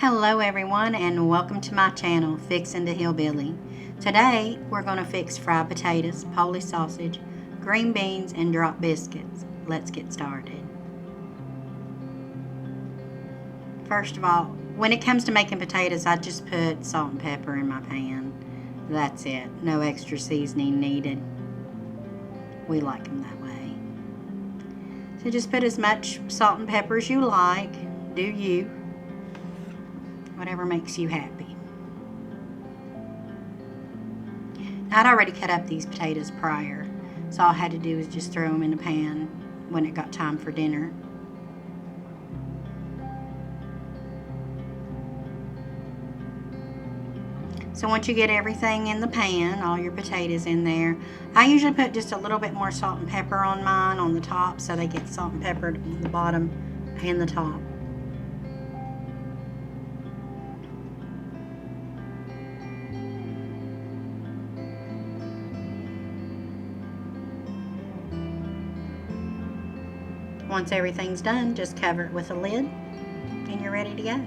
Hello everyone and welcome to my channel, Fixin' to Hillbilly. Today we're going to fix fried potatoes, Polish sausage, green beans, and drop biscuits. Let's get started. First of all, when it comes to making potatoes, I just put salt and pepper in my pan. That's it. No extra seasoning needed. We like them that way. So just put as much salt and pepper as you like. Do you. Whatever makes you happy. I'd already cut up these potatoes prior, so all I had to do was just throw them in the pan when it got time for dinner. So once you get everything in the pan, all your potatoes in there, I usually put just a little bit more salt and pepper on mine on the top so they get salt and peppered on the bottom and the top. Once everything's done, just cover it with a lid and you're ready to go.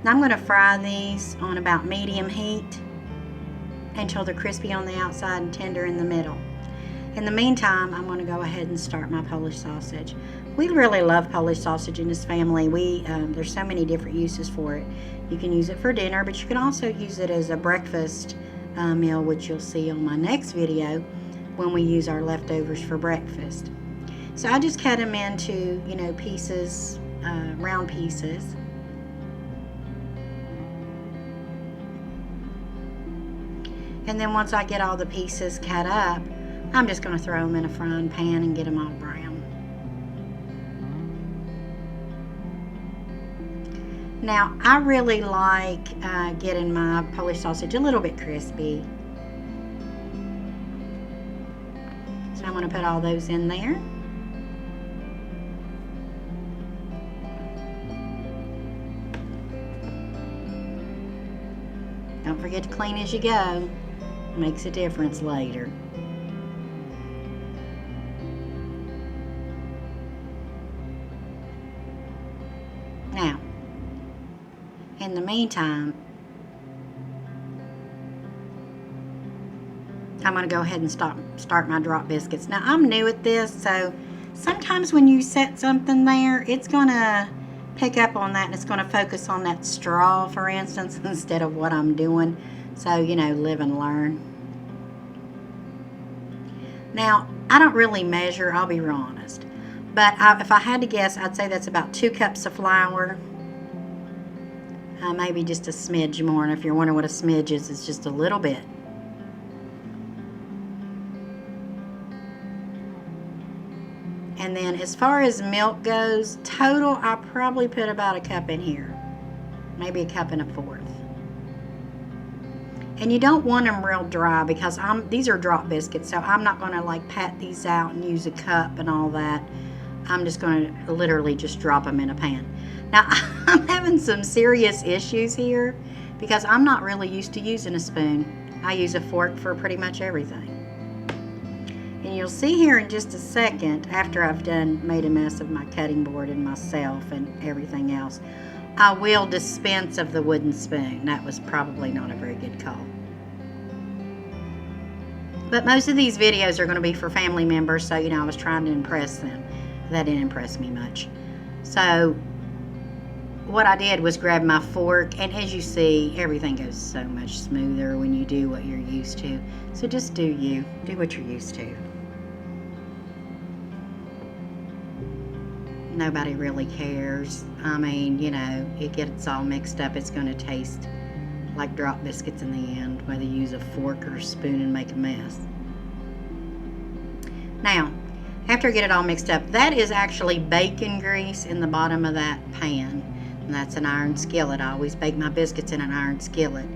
Now I'm going to fry these on about medium heat until they're crispy on the outside and tender in the middle. In the meantime, I'm going to go ahead and start my Polish sausage. We really love Polish sausage in this family. There's so many different uses for it. You can use it for dinner, but you can also use it as a breakfast meal, which you'll see on my next video when we use our leftovers for breakfast. So I just cut them into, pieces, round pieces. And then once I get all the pieces cut up, I'm just going to throw them in a frying pan and get them all brown. Now, I really like getting my Polish sausage a little bit crispy. So I'm going to put all those in there. Don't forget to clean as you go. It makes a difference later. Now, in the meantime, I'm going to go ahead and start my drop biscuits. Now, I'm new at this, so sometimes when you set something there, it's going to pick up on that and it's going to focus on that straw, for instance, instead of what I'm doing. So, live and learn. Now, I don't really measure, I'll be real honest. But if I had to guess, I'd say that's about 2 cups of flour. Maybe just a smidge more. And if you're wondering what a smidge is, it's just a little bit. And then as far as milk goes, total, I probably put about a cup in here. Maybe a cup and a fourth. And you don't want them real dry because these are drop biscuits, so I'm not going to pat these out and use a cup and all that. I'm just going to literally just drop them in a pan. Now, I'm having some serious issues here because I'm not really used to using a spoon. I use a fork for pretty much everything. And you'll see here in just a second, after I've made a mess of my cutting board and myself and everything else, I will dispense of the wooden spoon. That was probably not a very good call. But most of these videos are going to be for family members, so, I was trying to impress them. That didn't impress me much. So, what I did was grab my fork, and as you see, everything goes so much smoother when you do what you're used to. So just do what you're used to. Nobody really cares. I mean, it gets all mixed up. It's going to taste like drop biscuits in the end, whether you use a fork or a spoon and make a mess. Now, after I get it all mixed up, that is actually bacon grease in the bottom of that pan. And that's an iron skillet. I always bake my biscuits in an iron skillet,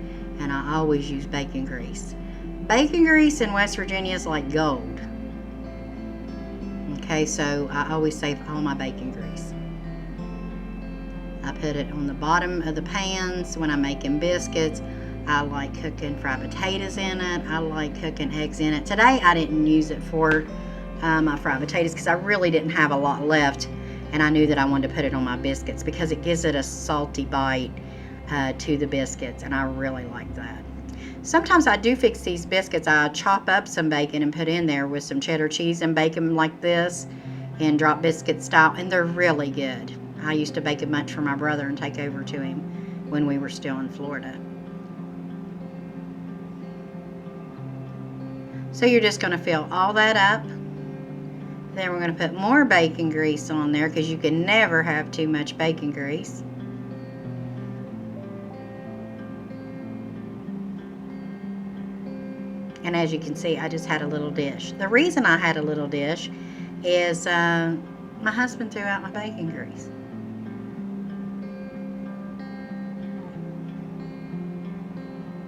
and I always use bacon grease. Bacon grease in West Virginia is like gold. Okay, so I always save all my bacon grease. I put it on the bottom of the pans when I'm making biscuits. I like cooking fried potatoes in it. I like cooking eggs in it. Today I didn't use it for my fried potatoes because I really didn't have a lot left. and I knew that I wanted to put it on my biscuits because it gives it a salty bite to the biscuits, and I really like that. Sometimes I do fix these biscuits. I chop up some bacon and put in there with some cheddar cheese and bake them like this in drop biscuit style, and they're really good. I used to bake a bunch for my brother and take over to him when we were still in Florida. So you're just going to fill all that up. Then we're going to put more bacon grease on there because you can never have too much bacon grease. And as you can see, I just had a little dish. The reason I had a little dish is my husband threw out my bacon grease.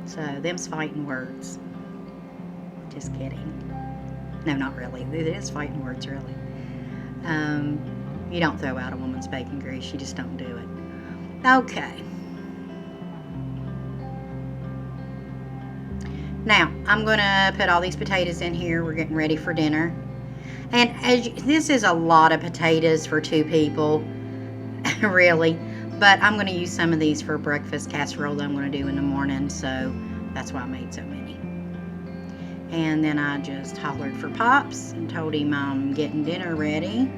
So, them's fighting words. Just kidding. No, not really. It is fighting words, really. You don't throw out a woman's bacon grease. You just don't do it. Okay. Now, I'm going to put all these potatoes in here. We're getting ready for dinner. And this is a lot of potatoes for 2 people, really. But I'm going to use some of these for a breakfast casserole that I'm going to do in the morning. So that's why I made so many. And then I just hollered for Pops and told him I'm getting dinner ready.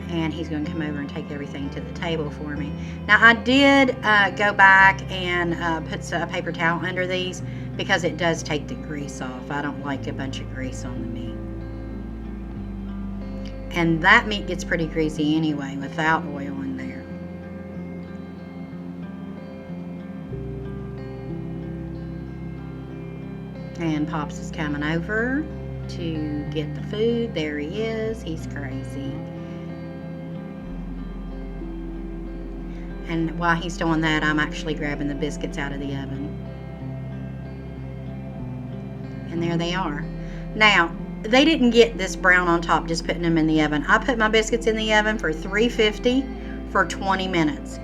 And he's going to come over and take everything to the table for me. Now, I did go back and put a paper towel under these because it does take the grease off. I don't like a bunch of grease on the meat. And that meat gets pretty greasy anyway without oil in there. And Pops is coming over to get the food. There he is. He's crazy. And while he's doing that, I'm actually grabbing the biscuits out of the oven. And there they are. Now, they didn't get this brown on top just putting them in the oven. I put my biscuits in the oven for 350 for 20 minutes.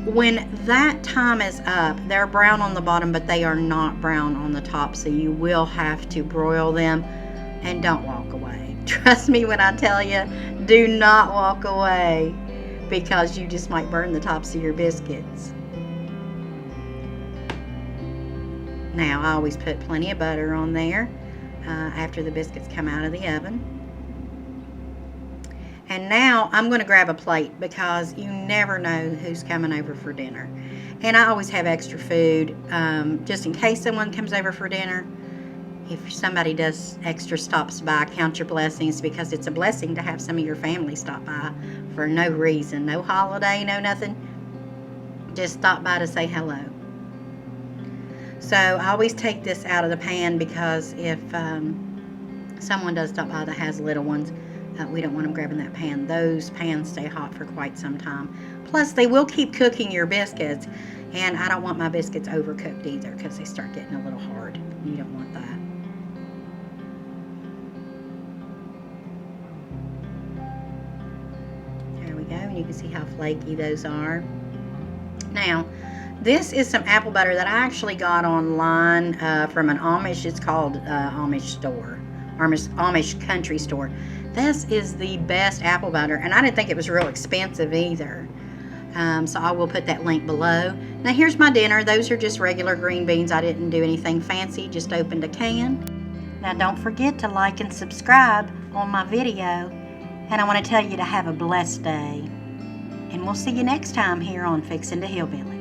When that time is up, they're brown on the bottom, but they are not brown on the top, so you will have to broil them. And don't walk away. Trust me when I tell you, do not walk away, because you just might burn the tops of your biscuits. Now, I always put plenty of butter on there after the biscuits come out of the oven. And now I'm going to grab a plate because you never know who's coming over for dinner. And I always have extra food just in case someone comes over for dinner. If somebody does extra stops by, count your blessings, because it's a blessing to have some of your family stop by for no reason. No holiday, no nothing. Just stop by to say hello. So I always take this out of the pan because if someone does stop by that has little ones, we don't want them grabbing that pan. Those pans stay hot for quite some time. Plus, they will keep cooking your biscuits, and I don't want my biscuits overcooked either because they start getting a little hard. You don't want that. There we go, and you can see how flaky those are. Now, this is some apple butter that I actually got online from an Amish. It's called Amish store, Amish country store. This is the best apple butter, and I didn't think it was real expensive either. So I will put that link below. Now here's my dinner. Those are just regular green beans. I didn't do anything fancy, just opened a can. Now don't forget to like and subscribe on my video. And I want to tell you to have a blessed day. And we'll see you next time here on Fixin' to Hillbilly.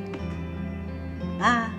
Bye.